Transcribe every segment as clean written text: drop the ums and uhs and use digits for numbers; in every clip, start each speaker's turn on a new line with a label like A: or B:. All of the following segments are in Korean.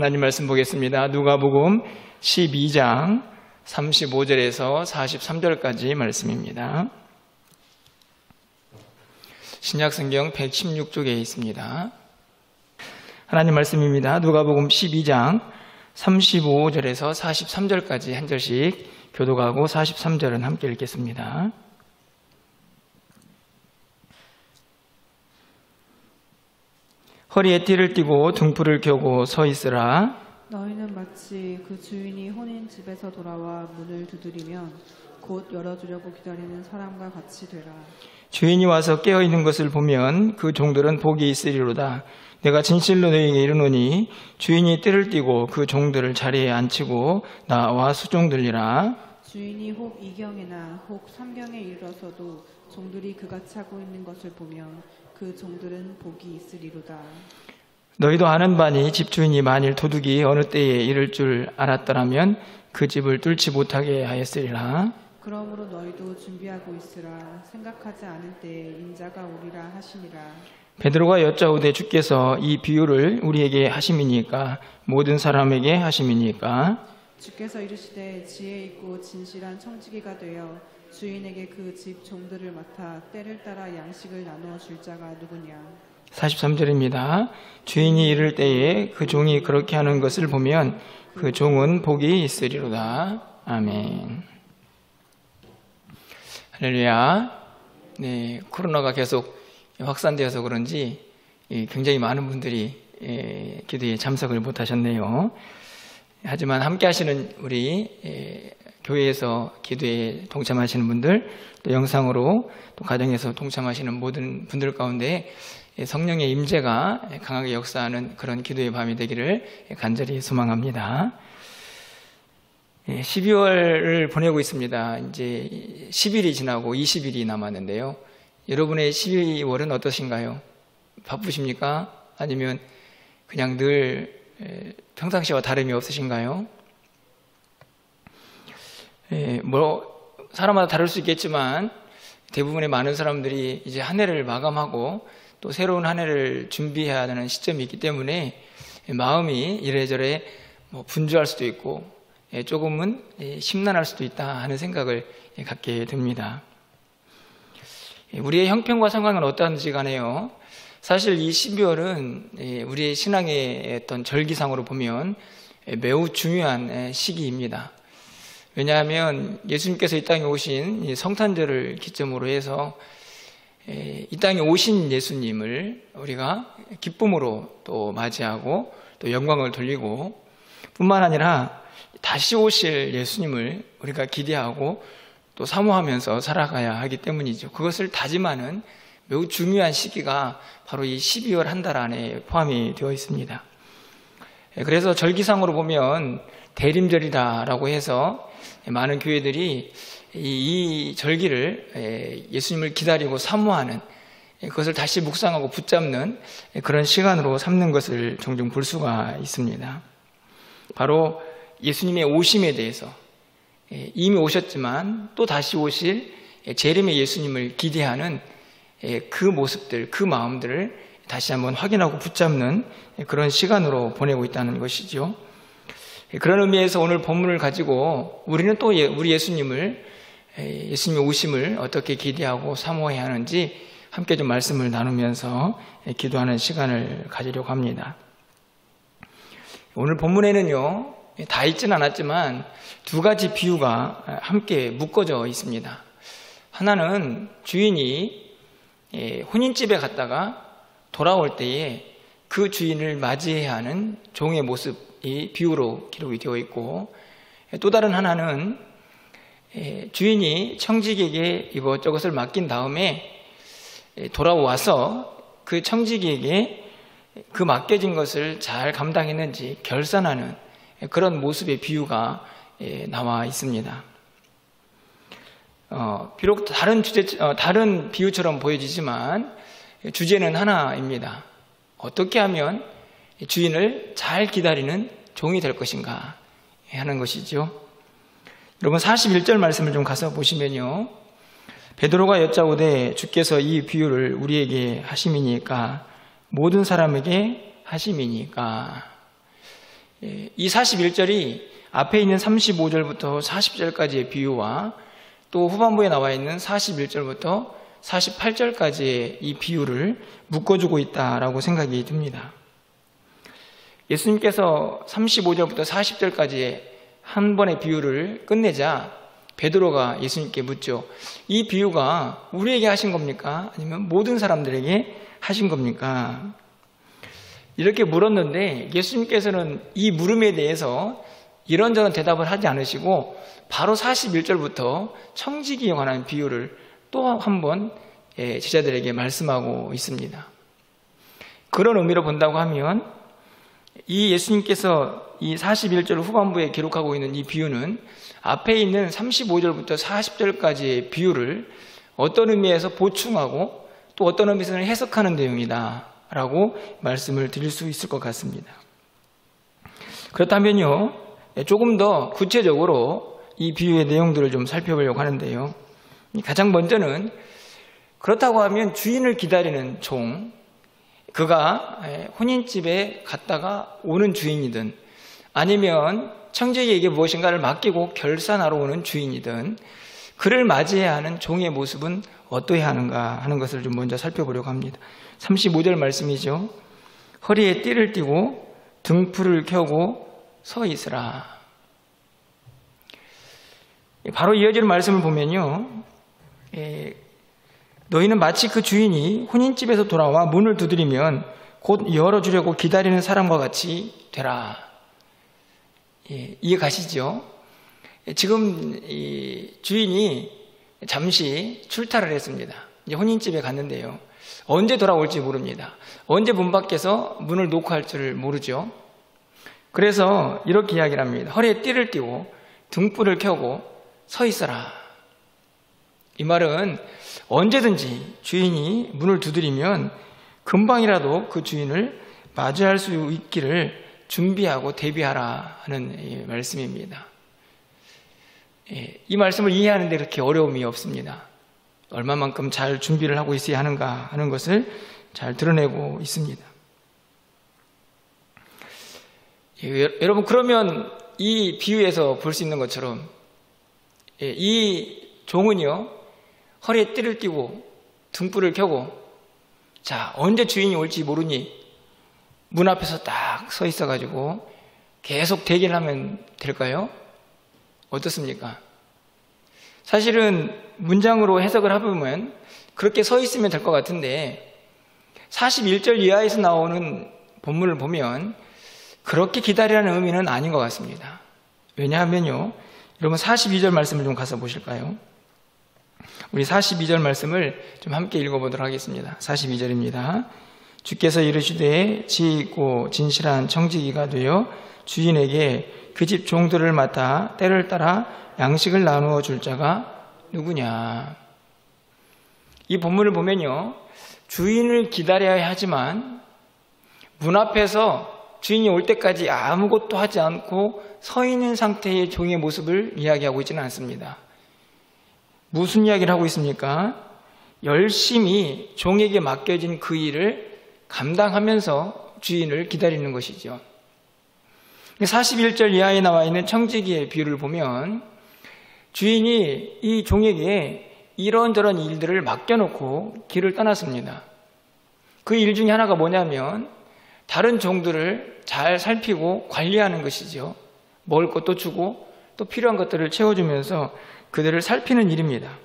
A: 하나님 말씀 보겠습니다. 누가복음 12장 35절에서 43절까지 말씀입니다. 신약성경 116쪽에 있습니다. 하나님 말씀입니다. 누가복음 12장 35절에서 43절까지 한 절씩 교독하고 43절은 함께 읽겠습니다. 허리에 띠를 띠고 등불을 켜고 서 있으라.
B: 너희는 마치 그 주인이 혼인 집에서 돌아와 문을 두드리면 곧 열어주려고 기다리는 사람과 같이 되라.
A: 주인이 와서 깨어 있는 것을 보면 그 종들은 복이 있으리로다. 내가 진실로 너희에게 이르노니 주인이 띠를 띠고 그 종들을 자리에 앉히고 나와 수종들리라.
B: 주인이 혹 이경이나 혹 삼경에 이르러서도 종들이 그같이 하고 있는 것을 보면 그 종들은 복이 있으리로다.
A: 너희도 아는 바니 집주인이 만일 도둑이 어느 때에 이를 줄 알았더라면 그 집을 뚫지 못하게 하였으리라.
B: 그러므로 너희도 준비하고 있으라. 생각하지 않을 때에 인자가 오리라 하시니라.
A: 베드로가 여짜오되 주께서 이 비유를 우리에게 하심이니까 모든 사람에게 하심이니까.
B: 주께서 이르시되 지혜 있고 진실한 청지기가 되어 주인에게 그 집 종들을 맡아 때를 따라 양식을 나누어 줄 자가 누구냐.
A: 43절입니다. 주인이 이를 때에 그 종이 그렇게 하는 것을 보면 그 종은 복이 있으리로다. 아멘. 할렐루야. 네, 코로나가 계속 확산되어서 그런지 굉장히 많은 분들이 기도에 참석을 못하셨네요. 하지만 함께 하시는 우리 교회에서 기도에 동참하시는 분들, 또 영상으로 또 가정에서 동참하시는 모든 분들 가운데 성령의 임재가 강하게 역사하는 그런 기도의 밤이 되기를 간절히 소망합니다. 12월을 보내고 있습니다. 이제 10일이 지나고 20일이 남았는데요. 여러분의 12월은 어떠신가요? 바쁘십니까? 아니면 그냥 늘 평상시와 다름이 없으신가요? 사람마다 다를 수 있겠지만 대부분의 많은 사람들이 이제 한 해를 마감하고 또 새로운 한 해를 준비해야 하는 시점이 있기 때문에 마음이 이래저래 분주할 수도 있고 조금은 심란할 수도 있다 하는 생각을 갖게 됩니다. 우리의 형편과 상황은 어떠한지 간에요. 사실 이 12월은 우리의 신앙의 어떤 절기상으로 보면 매우 중요한 시기입니다. 왜냐하면 예수님께서 이 땅에 오신 성탄절을 기점으로 해서 이 땅에 오신 예수님을 우리가 기쁨으로 또 맞이하고 또 영광을 돌리고 뿐만 아니라 다시 오실 예수님을 우리가 기대하고 또 사모하면서 살아가야 하기 때문이죠. 그것을 다짐하는 매우 중요한 시기가 바로 이 12월 한 달 안에 포함이 되어 있습니다. 그래서 절기상으로 보면 대림절이다라고 해서 많은 교회들이 이 절기를 예수님을 기다리고 사모하는, 그것을 다시 묵상하고 붙잡는 그런 시간으로 삼는 것을 종종 볼 수가 있습니다. 바로 예수님의 오심에 대해서 이미 오셨지만 또 다시 오실 재림의 예수님을 기대하는 그 모습들, 그 마음들을 다시 한번 확인하고 붙잡는 그런 시간으로 보내고 있다는 것이죠. 그런 의미에서 오늘 본문을 가지고 우리는 또 우리 예수님의 오심을 어떻게 기대하고 사모해야 하는지 함께 좀 말씀을 나누면서 기도하는 시간을 가지려고 합니다. 오늘 본문에는요, 다 있지는 않았지만 두 가지 비유가 함께 묶어져 있습니다. 하나는 주인이 혼인집에 갔다가 돌아올 때에 그 주인을 맞이해야 하는 종의 모습이 비유로 기록이 되어 있고, 또 다른 하나는 주인이 청지기에게 이것저것을 맡긴 다음에 돌아와서 그 청지기에게 그 맡겨진 것을 잘 감당했는지 결산하는 그런 모습의 비유가 나와 있습니다. 비록 다른 비유처럼 보여지지만 주제는 하나입니다. 어떻게 하면 주인을 잘 기다리는 종이 될 것인가 하는 것이죠. 여러분 41절 말씀을 좀 가서 보시면요, 베드로가 여짜오되 주께서 이 비유를 우리에게 하심이니까 모든 사람에게 하심이니까. 이 41절이 앞에 있는 35절부터 40절까지의 비유와 또 후반부에 나와 있는 41절부터 48절까지의 이 비유를 묶어주고 있다라고 생각이 듭니다. 예수님께서 35절부터 40절까지의 한 번의 비유를 끝내자 베드로가 예수님께 묻죠. 이 비유가 우리에게 하신 겁니까? 아니면 모든 사람들에게 하신 겁니까? 이렇게 물었는데 예수님께서는 이 물음에 대해서 이런저런 대답을 하지 않으시고 바로 41절부터 청지기에 관한 비유를 또 한 번 제자들에게 말씀하고 있습니다. 그런 의미로 본다고 하면 이 예수님께서 이 41절 후반부에 기록하고 있는 이 비유는 앞에 있는 35절부터 40절까지의 비유를 어떤 의미에서 보충하고 또 어떤 의미에서는 해석하는 내용이다 라고 말씀을 드릴 수 있을 것 같습니다. 그렇다면요, 조금 더 구체적으로 이 비유의 내용들을 좀 살펴보려고 하는데요. 가장 먼저는 그렇다고 하면 주인을 기다리는 종, 그가 혼인집에 갔다가 오는 주인이든 아니면 청지기에게 무엇인가를 맡기고 결산하러 오는 주인이든 그를 맞이해야 하는 종의 모습은 어떠해야 하는가 하는 것을 좀 먼저 살펴보려고 합니다. 35절 말씀이죠. 허리에 띠를 띠고 등불을 켜고 서 있으라. 바로 이어지는 말씀을 보면요, 너희는 마치 그 주인이 혼인집에서 돌아와 문을 두드리면 곧 열어주려고 기다리는 사람과 같이 되라. 이해 가시죠? 지금 이 주인이 잠시 출타를 했습니다. 이제 혼인집에 갔는데요, 언제 돌아올지 모릅니다. 언제 문 밖에서 문을 놓고 할 줄 모르죠. 그래서 이렇게 이야기를 합니다. 허리에 띠를 띠고 등불을 켜고 서 있어라. 이 말은 언제든지 주인이 문을 두드리면 금방이라도 그 주인을 맞이할 수 있기를 준비하고 대비하라 하는 말씀입니다. 이 말씀을 이해하는 데 그렇게 어려움이 없습니다. 얼마만큼 잘 준비를 하고 있어야 하는가 하는 것을 잘 드러내고 있습니다. 여러분, 그러면 이 비유에서 볼 수 있는 것처럼 이 종은요, 허리에 띠를 띠고 등불을 켜고, 자, 언제 주인이 올지 모르니 문 앞에서 딱 서 있어가지고 계속 대기를 하면 될까요? 어떻습니까? 사실은 문장으로 해석을 해보면 그렇게 서 있으면 될 것 같은데 41절 이하에서 나오는 본문을 보면 그렇게 기다리라는 의미는 아닌 것 같습니다. 왜냐하면요, 여러분 42절 말씀을 좀 가서 보실까요? 우리 42절 말씀을 좀 함께 읽어보도록 하겠습니다. 42절입니다. 주께서 이르시되 지혜 있고 진실한 청지기가 되어 주인에게 그 집 종들을 맡아 때를 따라 양식을 나누어 줄 자가 누구냐. 이 본문을 보면요, 주인을 기다려야 하지만 문 앞에서 주인이 올 때까지 아무것도 하지 않고 서 있는 상태의 종의 모습을 이야기하고 있지는 않습니다. 무슨 이야기를 하고 있습니까? 열심히 종에게 맡겨진 그 일을 감당하면서 주인을 기다리는 것이죠. 41절 이하에 나와 있는 청지기의 비유를 보면 주인이 이 종에게 이런저런 일들을 맡겨놓고 길을 떠났습니다. 그 일 중에 하나가 뭐냐면 다른 종들을 잘 살피고 관리하는 것이죠. 먹을 것도 주고 또 필요한 것들을 채워주면서 그들을 살피는 일입니다.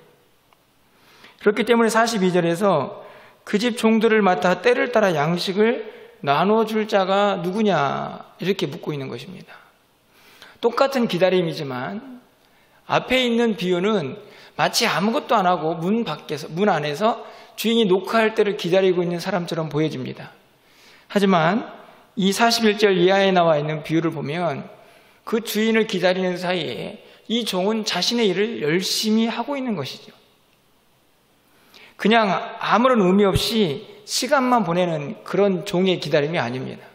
A: 그렇기 때문에 42절에서 그 집 종들을 맡아 때를 따라 양식을 나눠줄 자가 누구냐 이렇게 묻고 있는 것입니다. 똑같은 기다림이지만 앞에 있는 비유는 마치 아무것도 안 하고 문 안에서 주인이 녹화할 때를 기다리고 있는 사람처럼 보여집니다. 하지만 이 41절 이하에 나와 있는 비유를 보면 그 주인을 기다리는 사이에 이 종은 자신의 일을 열심히 하고 있는 것이죠. 그냥 아무런 의미 없이 시간만 보내는 그런 종의 기다림이 아닙니다.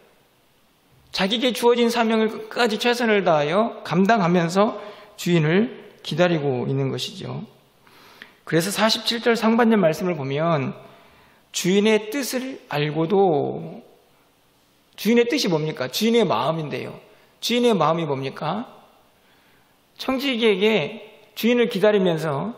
A: 자기에게 주어진 사명을 끝까지 최선을 다하여 감당하면서 주인을 기다리고 있는 것이죠. 그래서 47절 상반절 말씀을 보면 주인의 뜻을 알고도, 주인의 뜻이 뭡니까? 주인의 마음인데요. 주인의 마음이 뭡니까? 청지기에게 주인을 기다리면서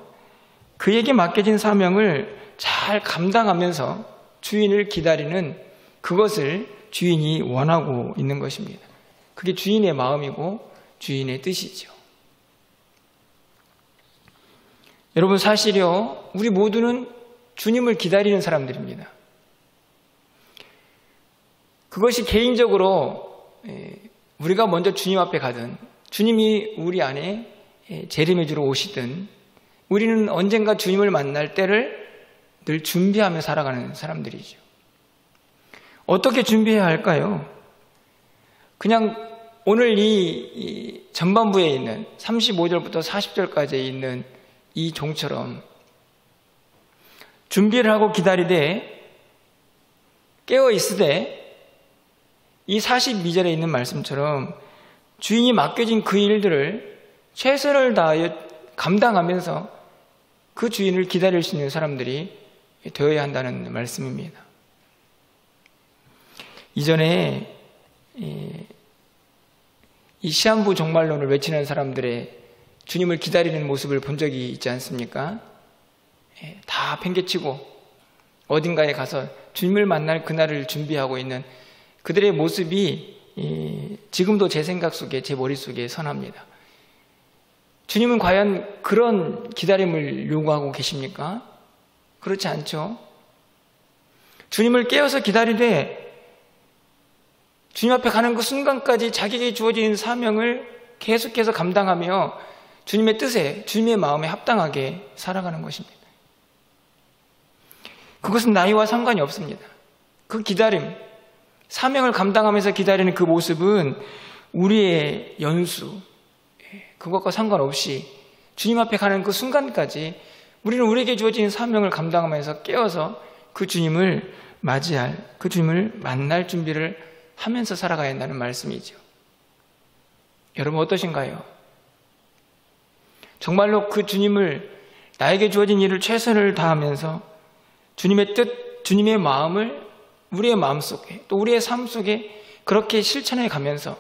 A: 그에게 맡겨진 사명을 잘 감당하면서 주인을 기다리는 그것을 주인이 원하고 있는 것입니다. 그게 주인의 마음이고 주인의 뜻이죠. 여러분, 사실요, 우리 모두는 주님을 기다리는 사람들입니다. 그것이 개인적으로 우리가 먼저 주님 앞에 가든 주님이 우리 안에 재림해 주러 오시든 우리는 언젠가 주님을 만날 때를 늘 준비하며 살아가는 사람들이죠. 어떻게 준비해야 할까요? 그냥 오늘 이 전반부에 있는 35절부터 40절까지 있는 이 종처럼 준비를 하고 기다리되 깨어 있으되 이 42절에 있는 말씀처럼 주인이 맡겨진 그 일들을 최선을 다하여 감당하면서 그 주인을 기다릴 수 있는 사람들이 되어야 한다는 말씀입니다. 이전에 이 시한부 종말론을 외치는 사람들의 주님을 기다리는 모습을 본 적이 있지 않습니까? 다 팽개치고 어딘가에 가서 주님을 만날 그날을 준비하고 있는 그들의 모습이 지금도 제 생각 속에, 제 머릿속에 선합니다. 주님은 과연 그런 기다림을 요구하고 계십니까? 그렇지 않죠? 주님을 깨어서 기다리되 주님 앞에 가는 그 순간까지 자기에게 주어진 사명을 계속해서 감당하며 주님의 뜻에, 주님의 마음에 합당하게 살아가는 것입니다. 그것은 나이와 상관이 없습니다. 그 기다림, 사명을 감당하면서 기다리는 그 모습은 우리의 연수, 그것과 상관없이 주님 앞에 가는 그 순간까지 우리는 우리에게 주어진 사명을 감당하면서 깨어서 그 주님을 맞이할, 그 주님을 만날 준비를 하면서 살아가야 한다는 말씀이죠. 여러분 어떠신가요? 정말로 그 주님을, 나에게 주어진 일을 최선을 다하면서 주님의 뜻, 주님의 마음을 우리의 마음속에, 또 우리의 삶 속에 그렇게 실천해 가면서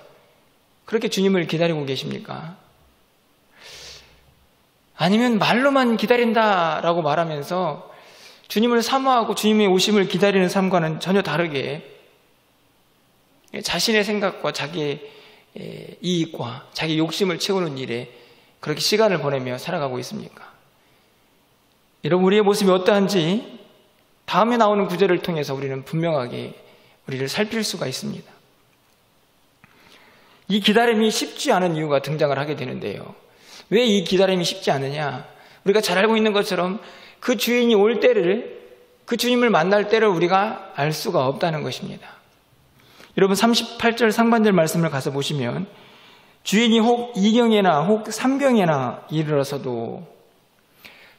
A: 그렇게 주님을 기다리고 계십니까? 아니면 말로만 기다린다라고 말하면서 주님을 사모하고 주님의 오심을 기다리는 삶과는 전혀 다르게 자신의 생각과 자기의 이익과 자기 욕심을 채우는 일에 그렇게 시간을 보내며 살아가고 있습니까? 여러분, 우리의 모습이 어떠한지 다음에 나오는 구절을 통해서 우리는 분명하게 우리를 살필 수가 있습니다. 이 기다림이 쉽지 않은 이유가 등장을 하게 되는데요. 왜 이 기다림이 쉽지 않느냐? 우리가 잘 알고 있는 것처럼 그 주인이 올 때를, 그 주님을 만날 때를 우리가 알 수가 없다는 것입니다. 여러분 38절 상반절 말씀을 가서 보시면 주인이 혹 2경에나 혹 3경에나 이르러서도,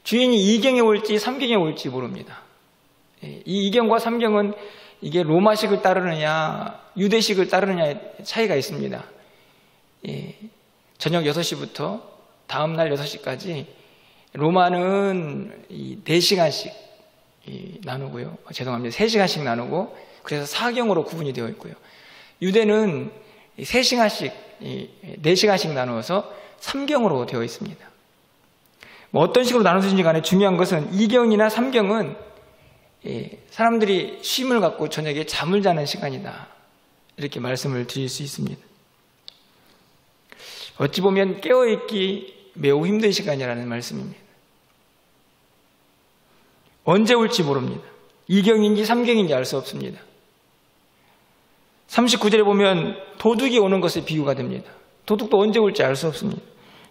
A: 주인이 2경에 올지 3경에 올지 모릅니다. 이 2경과 3경은 이게 로마식을 따르느냐 유대식을 따르느냐의 차이가 있습니다. 저녁 6시부터 다음날 6시까지 로마는 4시간씩 나누고요. 죄송합니다. 3시간씩 나누고 그래서 4경으로 구분이 되어 있고요. 유대는 3시간씩, 4시간씩 나누어서 3경으로 되어 있습니다. 뭐 어떤 식으로 나누든지 간에 중요한 것은 2경이나 3경은 사람들이 쉼을 갖고 저녁에 잠을 자는 시간이다, 이렇게 말씀을 드릴 수 있습니다. 어찌 보면 깨어있기 매우 힘든 시간이라는 말씀입니다. 언제 올지 모릅니다. 2경인지 3경인지 알 수 없습니다. 39절에 보면 도둑이 오는 것에 비유가 됩니다. 도둑도 언제 올지 알 수 없습니다.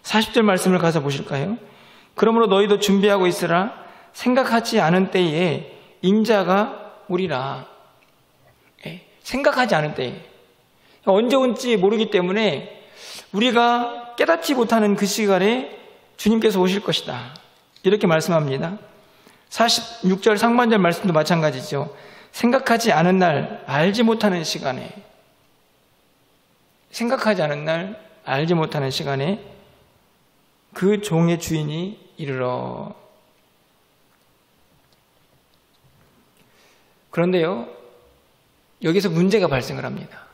A: 40절 말씀을 가서 보실까요? 그러므로 너희도 준비하고 있으라. 생각하지 않은 때에 인자가 오리라. 생각하지 않은 때에, 언제 올지 모르기 때문에 우리가 깨닫지 못하는 그 시간에 주님께서 오실 것이다, 이렇게 말씀합니다. 46절 상반절 말씀도 마찬가지죠. 생각하지 않은 날, 알지 못하는 시간에, 생각하지 않은 날, 알지 못하는 시간에 그 종의 주인이 이르러. 그런데요, 여기서 문제가 발생을 합니다.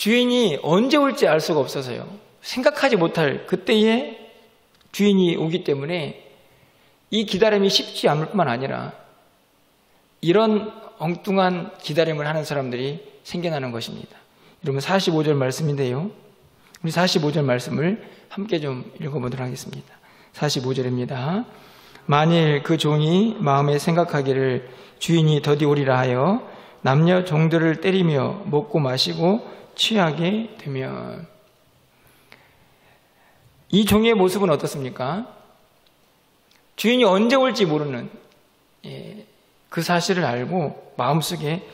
A: 주인이 언제 올지 알 수가 없어서요. 생각하지 못할 그때에 주인이 오기 때문에 이 기다림이 쉽지 않을 뿐만 아니라 이런 엉뚱한 기다림을 하는 사람들이 생겨나는 것입니다. 여러분 45절 말씀인데요. 우리 45절 말씀을 함께 좀 읽어보도록 하겠습니다. 45절입니다. 만일 그 종이 마음에 생각하기를 주인이 더디 오리라 하여 남녀 종들을 때리며 먹고 마시고 취하게 되면, 이 종의 모습은 어떻습니까? 주인이 언제 올지 모르는 그 사실을 알고 마음속에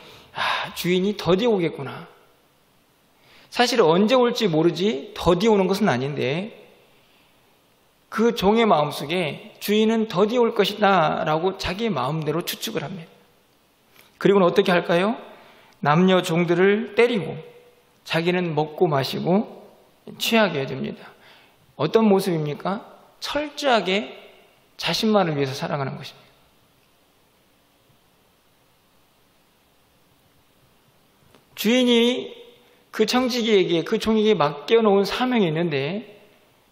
A: 주인이 더디 오겠구나. 사실 언제 올지 모르지 더디 오는 것은 아닌데 그 종의 마음속에 주인은 더디 올 것이다 라고 자기의 마음대로 추측을 합니다. 그리고는 어떻게 할까요? 남녀 종들을 때리고 자기는 먹고 마시고 취하게 됩니다. 어떤 모습입니까? 철저하게 자신만을 위해서 살아가는 것입니다. 주인이 그 청지기에게, 그 종에게 맡겨놓은 사명이 있는데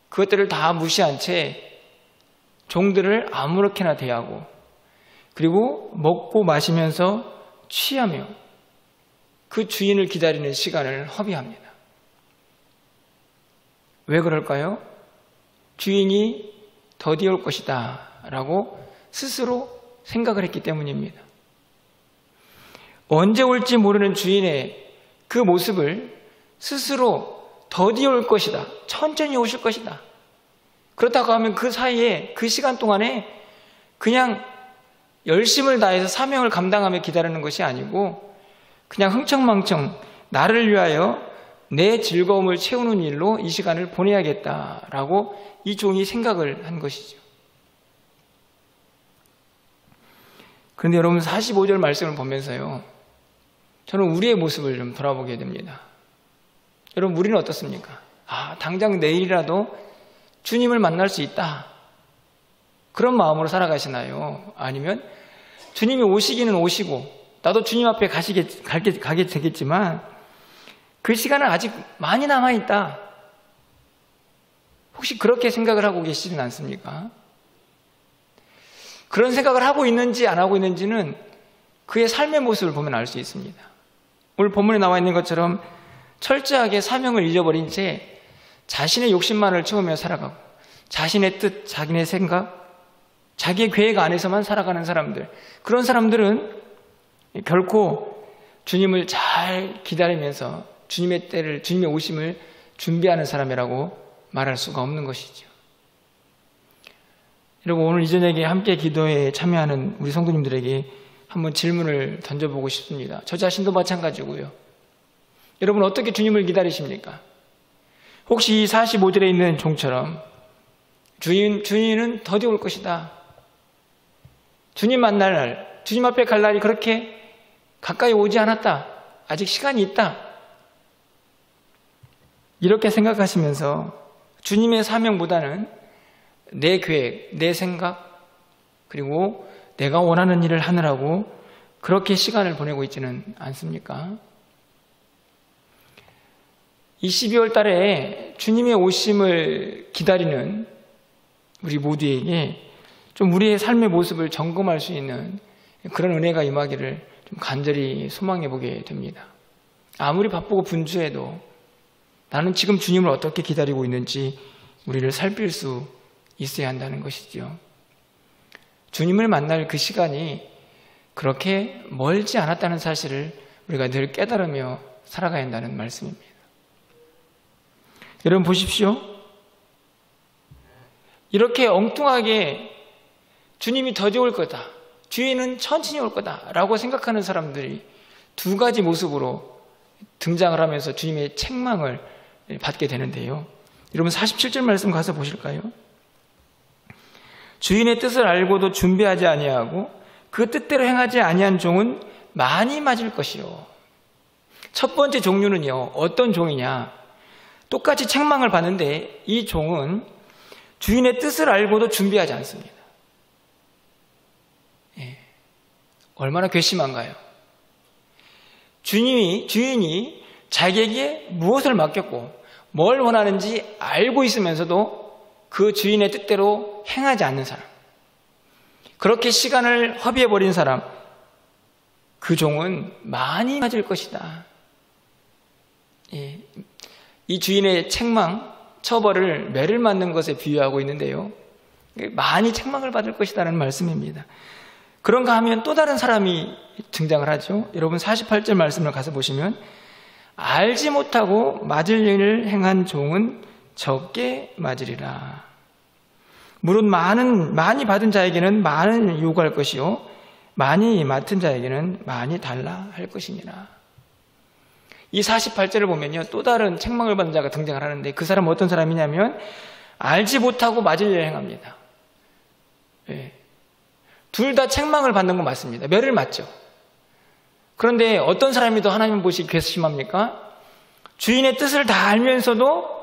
A: 그것들을 다 무시한 채 종들을 아무렇게나 대하고 그리고 먹고 마시면서 취하며 그 주인을 기다리는 시간을 허비합니다. 왜 그럴까요? 주인이 더디 올 것이다 라고 스스로 생각을 했기 때문입니다. 언제 올지 모르는 주인의 그 모습을 스스로 더디 올 것이다, 천천히 오실 것이다, 그렇다고 하면 그 사이에 그 시간 동안에 그냥 열심을 다해서 사명을 감당하며 기다리는 것이 아니고 그냥 흥청망청 나를 위하여 내 즐거움을 채우는 일로 이 시간을 보내야겠다라고 이 종이 생각을 한 것이죠. 그런데 여러분 45절 말씀을 보면서요, 저는 우리의 모습을 좀 돌아보게 됩니다. 여러분 우리는 어떻습니까? 당장 내일이라도 주님을 만날 수 있다, 그런 마음으로 살아가시나요? 아니면 주님이 오시기는 오시고 나도 주님 앞에 가게 되겠지만 그 시간은 아직 많이 남아있다, 혹시 그렇게 생각을 하고 계시지는 않습니까? 그런 생각을 하고 있는지 안 하고 있는지는 그의 삶의 모습을 보면 알 수 있습니다. 오늘 본문에 나와 있는 것처럼 철저하게 사명을 잊어버린 채 자신의 욕심만을 채우며 살아가고 자신의 뜻, 자기의 생각, 자기의 계획 안에서만 살아가는 사람들, 그런 사람들은 결코 주님을 잘 기다리면서 주님의 때를, 주님의 오심을 준비하는 사람이라고 말할 수가 없는 것이죠. 여러분 오늘 이 저녁에 함께 기도에 참여하는 우리 성도님들에게 한번 질문을 던져보고 싶습니다. 저 자신도 마찬가지고요. 여러분 어떻게 주님을 기다리십니까? 혹시 이 45절에 있는 종처럼 주인은 더디 올 것이다, 주님 만날 날, 주님 앞에 갈 날이 그렇게 가까이 오지 않았다, 아직 시간이 있다, 이렇게 생각하시면서 주님의 사명보다는 내 계획, 내 생각, 그리고 내가 원하는 일을 하느라고 그렇게 시간을 보내고 있지는 않습니까? 이 12월 달에 주님의 오심을 기다리는 우리 모두에게 좀 우리의 삶의 모습을 점검할 수 있는 그런 은혜가 임하기를 좀 간절히 소망해 보게 됩니다. 아무리 바쁘고 분주해도 나는 지금 주님을 어떻게 기다리고 있는지 우리를 살필 수 있어야 한다는 것이죠. 주님을 만날 그 시간이 그렇게 멀지 않았다는 사실을 우리가 늘 깨달으며 살아가야 한다는 말씀입니다. 여러분 보십시오. 이렇게 엉뚱하게 주님이 더디 올 거다, 주인은 천천히 올 거다 라고 생각하는 사람들이 두 가지 모습으로 등장을 하면서 주님의 책망을 받게 되는데요. 여러분 47절 말씀 가서 보실까요? 주인의 뜻을 알고도 준비하지 아니하고 그 뜻대로 행하지 아니한 종은 많이 맞을 것이요. 첫 번째 종류는요, 어떤 종이냐? 똑같이 책망을 받는데 이 종은 주인의 뜻을 알고도 준비하지 않습니다. 얼마나 괘씸한가요? 주인이 자기에게 무엇을 맡겼고 뭘 원하는지 알고 있으면서도 그 주인의 뜻대로 행하지 않는 사람, 그렇게 시간을 허비해버린 사람, 그 종은 많이 맞을 것이다. 이 주인의 책망, 처벌을 매를 맞는 것에 비유하고 있는데요, 많이 책망을 받을 것이라는 말씀입니다. 그런가 하면 또 다른 사람이 등장을 하죠. 여러분 48절 말씀을 가서 보시면 알지 못하고 맞을 일을 행한 종은 적게 맞으리라. 물론 많이 받은 자에게는 많은 요구할 것이요 많이 맡은 자에게는 많이 달라 할 것이니라. 이 48절을 보면요, 또 다른 책망을 받은 자가 등장을 하는데 그 사람은 어떤 사람이냐면 알지 못하고 맞을 일을 행합니다. 둘 다 책망을 받는 건 맞습니다. 매를 맞죠. 그런데 어떤 사람이 더 하나님 보시기 괘씸합니까? 주인의 뜻을 다 알면서도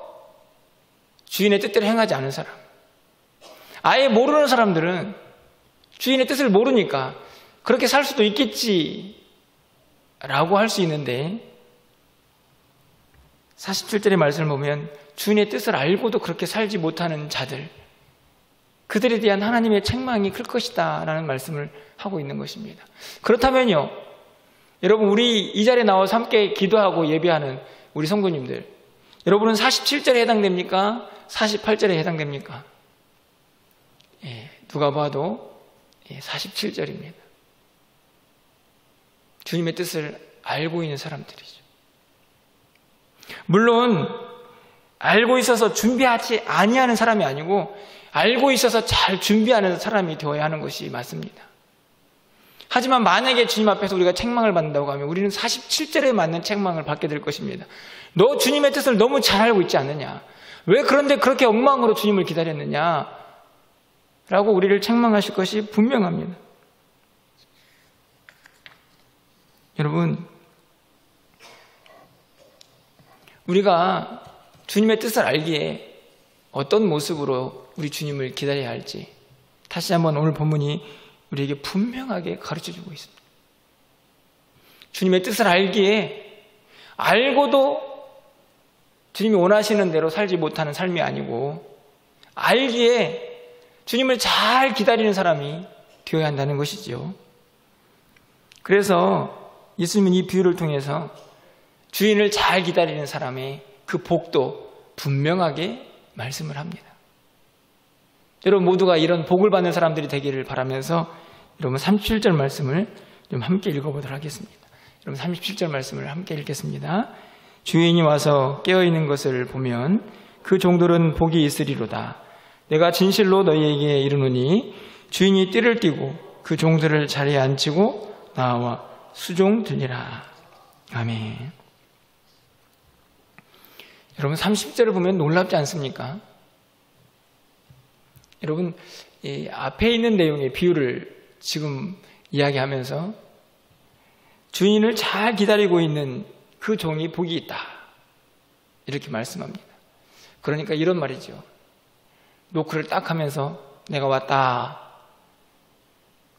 A: 주인의 뜻대로 행하지 않은 사람. 아예 모르는 사람들은 주인의 뜻을 모르니까 그렇게 살 수도 있겠지 라고 할 수 있는데, 47절의 말씀을 보면 주인의 뜻을 알고도 그렇게 살지 못하는 자들, 그들에 대한 하나님의 책망이 클 것이다 라는 말씀을 하고 있는 것입니다. 그렇다면요, 여러분, 우리 이 자리에 나와서 함께 기도하고 예배하는 우리 성도님들, 여러분은 47절에 해당됩니까? 48절에 해당됩니까? 누가 봐도 47절입니다. 주님의 뜻을 알고 있는 사람들이죠. 물론 알고 있어서 준비하지 아니하는 사람이 아니고 알고 있어서 잘 준비하는 사람이 되어야 하는 것이 맞습니다. 하지만 만약에 주님 앞에서 우리가 책망을 받는다고 하면 우리는 47절에 맞는 책망을 받게 될 것입니다. 너 주님의 뜻을 너무 잘 알고 있지 않느냐? 왜 그런데 그렇게 엉망으로 주님을 기다렸느냐? 라고 우리를 책망하실 것이 분명합니다. 여러분, 우리가 주님의 뜻을 알기에 어떤 모습으로 우리 주님을 기다려야 할지 다시 한번 오늘 본문이 우리에게 분명하게 가르쳐주고 있습니다. 주님의 뜻을 알기에 알고도 주님이 원하시는 대로 살지 못하는 삶이 아니고 알기에 주님을 잘 기다리는 사람이 되어야 한다는 것이죠. 그래서 예수님은 이 비유를 통해서 주인을 잘 기다리는 사람의 그 복도 분명하게 말씀을 합니다. 여러분 모두가 이런 복을 받는 사람들이 되기를 바라면서 여러분 37절 말씀을 좀 함께 읽어보도록 하겠습니다. 여러분 37절 말씀을 함께 읽겠습니다. 주인이 와서 깨어있는 것을 보면 그 종들은 복이 있으리로다. 내가 진실로 너희에게 이르노니 주인이 띠를 띠고 그 종들을 자리에 앉히고 나와 수종들리라. 아멘. 여러분 30절을 보면 놀랍지 않습니까? 여러분 이 앞에 있는 내용의 비유를 지금 이야기하면서 주인을 잘 기다리고 있는 그 종이 복이 있다 이렇게 말씀합니다. 그러니까 이런 말이죠. 노크를 딱 하면서 내가 왔다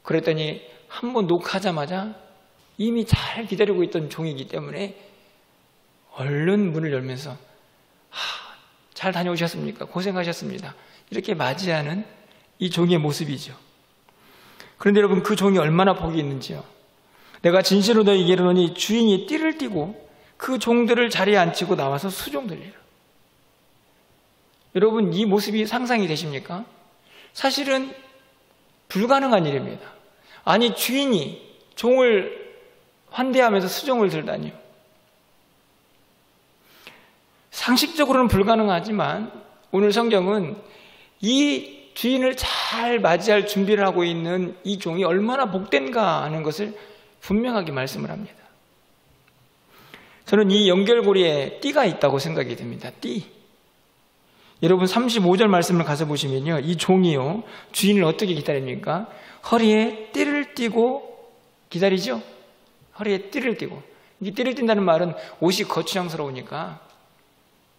A: 그랬더니 한번 노크하자마자 이미 잘 기다리고 있던 종이기 때문에 얼른 문을 열면서 잘 다녀오셨습니까? 고생하셨습니다. 이렇게 맞이하는 이 종의 모습이죠. 그런데 여러분 그 종이 얼마나 복이 있는지요. 내가 진실로 너희에게 이르노니 주인이 띠를 띠고 그 종들을 자리에 앉히고 나와서 수종들리라. 여러분 이 모습이 상상이 되십니까? 사실은 불가능한 일입니다. 아니 주인이 종을 환대하면서 수종을 들다니요. 상식적으로는 불가능하지만 오늘 성경은 이 주인을 잘 맞이할 준비를 하고 있는 이 종이 얼마나 복된가 하는 것을 분명하게 말씀을 합니다. 저는 이 연결고리에 띠가 있다고 생각이 듭니다. 띠. 여러분 35절 말씀을 가서 보시면요, 이 종이요 주인을 어떻게 기다립니까? 허리에 띠를 띠고 기다리죠. 허리에 띠를 띠고. 이 띠를 띈다는 말은 옷이 거추장스러우니까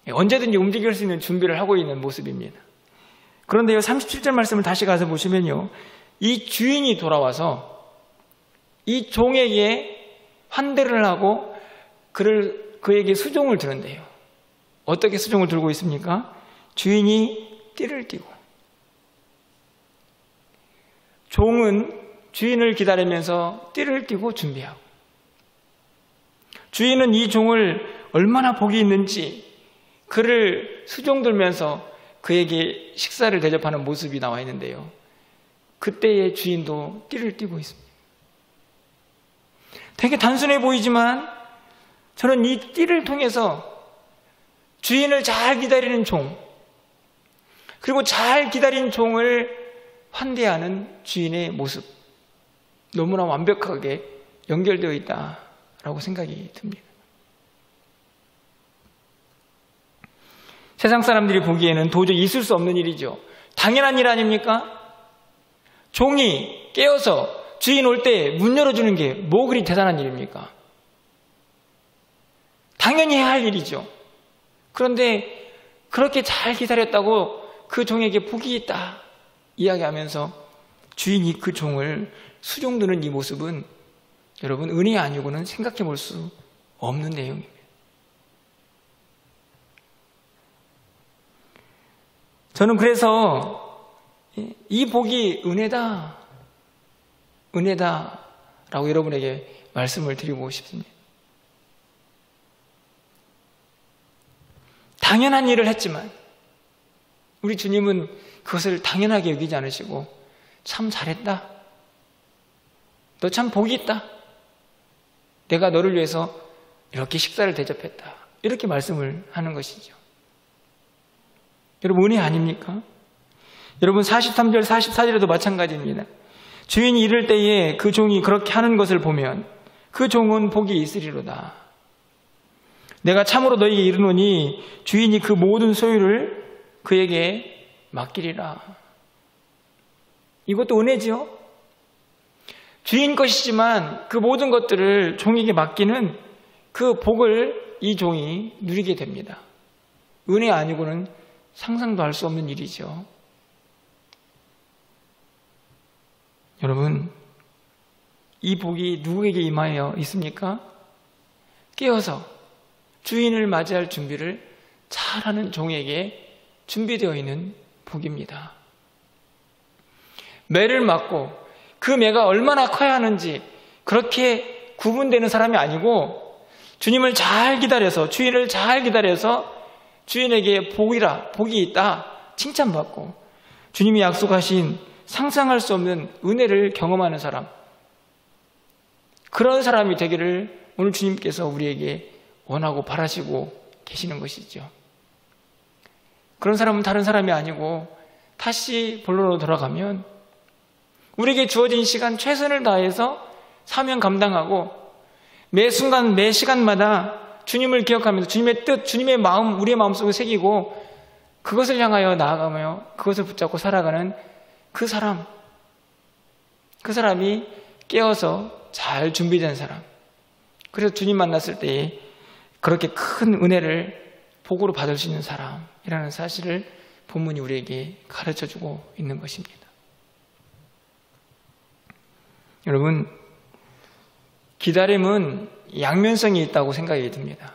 A: 언제든지 움직일 수 있는 준비를 하고 있는 모습입니다. 그런데요 37절 말씀을 다시 가서 보시면요, 이 주인이 돌아와서 이 종에게 환대를 하고 그 그에게 수종을 드는데요. 어떻게 수종을 들고 있습니까? 주인이 띠를 띠고. 종은 주인을 기다리면서 띠를 띠고 준비하고, 주인은 이 종을 얼마나 복이 있는지 그를 수종 들면서 그에게 식사를 대접하는 모습이 나와 있는데요. 그때의 주인도 띠를 띠고 있습니다. 되게 단순해 보이지만 저는 이 띠를 통해서 주인을 잘 기다리는 종, 그리고 잘 기다린 종을 환대하는 주인의 모습, 너무나 완벽하게 연결되어 있다라고 생각이 듭니다. 세상 사람들이 보기에는 도저히 있을 수 없는 일이죠. 당연한 일 아닙니까? 종이 깨어서 주인 올 때 문 열어주는 게 뭐 그리 대단한 일입니까? 당연히 해야 할 일이죠. 그런데 그렇게 잘 기다렸다고 그 종에게 복이 있다 이야기하면서 주인이 그 종을 수종드는 이 모습은 여러분 은혜 아니고는 생각해 볼 수 없는 내용입니다. 저는 그래서 이 복이 은혜다, 은혜다라고 여러분에게 말씀을 드리고 싶습니다. 당연한 일을 했지만 우리 주님은 그것을 당연하게 여기지 않으시고 참 잘했다, 너 참 복이 있다, 내가 너를 위해서 이렇게 식사를 대접했다, 이렇게 말씀을 하는 것이죠. 여러분 은혜 아닙니까? 여러분 43절 44절에도 마찬가지입니다. 주인이 이를 때에 그 종이 그렇게 하는 것을 보면 그 종은 복이 있으리로다. 내가 참으로 너에게 이르노니 주인이 그 모든 소유를 그에게 맡기리라. 이것도 은혜지요. 주인 것이지만 그 모든 것들을 종에게 맡기는 그 복을 이 종이 누리게 됩니다. 은혜 아니고는 상상도 할 수 없는 일이죠. 여러분, 이 복이 누구에게 임하여 있습니까? 깨어서 주인을 맞이할 준비를 잘하는 종에게 준비되어 있는 복입니다. 매를 맞고 그 매가 얼마나 커야 하는지 그렇게 구분되는 사람이 아니고 주님을 잘 기다려서, 주인을 잘 기다려서 주인에게 복이 있다 칭찬받고 주님이 약속하신 상상할 수 없는 은혜를 경험하는 사람, 그런 사람이 되기를 오늘 주님께서 우리에게 원하고 바라시고 계시는 것이죠. 그런 사람은 다른 사람이 아니고 다시 본론으로 돌아가면 우리에게 주어진 시간 최선을 다해서 사명 감당하고 매 순간 매 시간마다 주님을 기억하면서 주님의 뜻, 주님의 마음 우리의 마음속에 새기고 그것을 향하여 나아가며 그것을 붙잡고 살아가는 그 사람이 깨어서 잘 준비된 사람, 그래서 주님 만났을 때에 그렇게 큰 은혜를 복으로 받을 수 있는 사람이라는 사실을 본문이 우리에게 가르쳐주고 있는 것입니다. 여러분, 기다림은 양면성이 있다고 생각이 듭니다.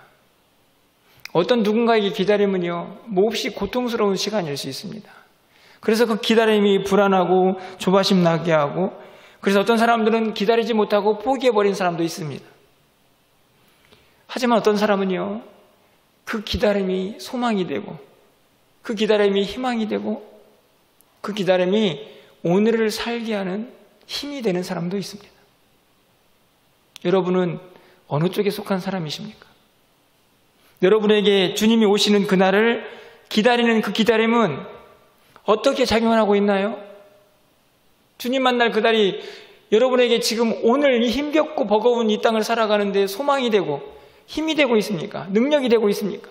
A: 어떤 누군가에게 기다림은요, 몹시 고통스러운 시간일 수 있습니다. 그래서 그 기다림이 불안하고 조바심 나게 하고, 그래서 어떤 사람들은 기다리지 못하고 포기해버린 사람도 있습니다. 하지만 어떤 사람은요, 그 기다림이 소망이 되고, 그 기다림이 희망이 되고, 그 기다림이 오늘을 살게 하는 힘이 되는 사람도 있습니다. 여러분은 어느 쪽에 속한 사람이십니까? 여러분에게 주님이 오시는 그날을 기다리는 그 기다림은 어떻게 작용을 하고 있나요? 주님 만날 그날이 여러분에게 지금 오늘 이 힘겹고 버거운 이 땅을 살아가는데 소망이 되고 힘이 되고 있습니까? 능력이 되고 있습니까?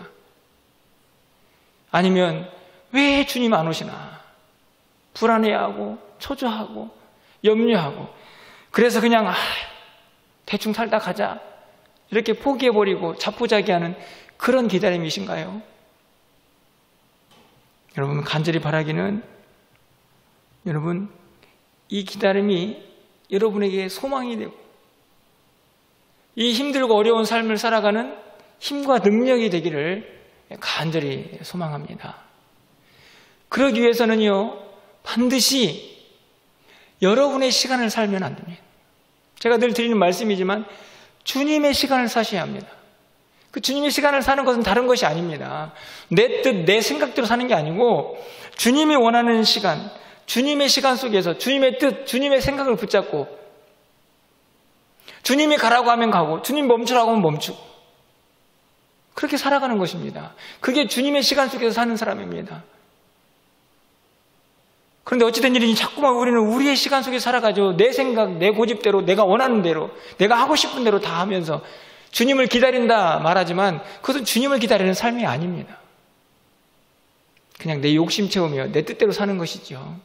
A: 아니면 왜 주님 안 오시나? 불안해하고 초조하고 염려하고, 그래서 그냥 대충 살다 가자 이렇게 포기해버리고 자포자기하는 그런 기다림이신가요? 여러분, 간절히 바라기는 여러분, 이 기다림이 여러분에게 소망이 되고 이 힘들고 어려운 삶을 살아가는 힘과 능력이 되기를 간절히 소망합니다. 그러기 위해서는요, 반드시 여러분의 시간을 살면 안 됩니다. 제가 늘 드리는 말씀이지만 주님의 시간을 사셔야 합니다. 그 주님의 시간을 사는 것은 다른 것이 아닙니다. 내 뜻, 내 생각대로 사는 게 아니고 주님이 원하는 시간, 주님의 시간 속에서 주님의 뜻, 주님의 생각을 붙잡고 주님이 가라고 하면 가고 주님 멈추라고 하면 멈추고 그렇게 살아가는 것입니다. 그게 주님의 시간 속에서 사는 사람입니다. 그런데 어찌된 일이니 자꾸만 우리는 우리의 시간 속에 살아가죠. 내 생각, 내 고집대로, 내가 원하는 대로, 내가 하고 싶은 대로 다 하면서 주님을 기다린다 말하지만 그것은 주님을 기다리는 삶이 아닙니다. 그냥 내 욕심 채우며 내 뜻대로 사는 것이죠.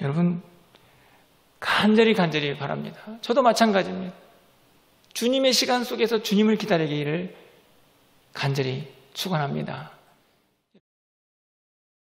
A: 여러분, 간절히 바랍니다. 저도 마찬가지입니다. 주님의 시간 속에서 주님을 기다리기를 간절히 축원합니다.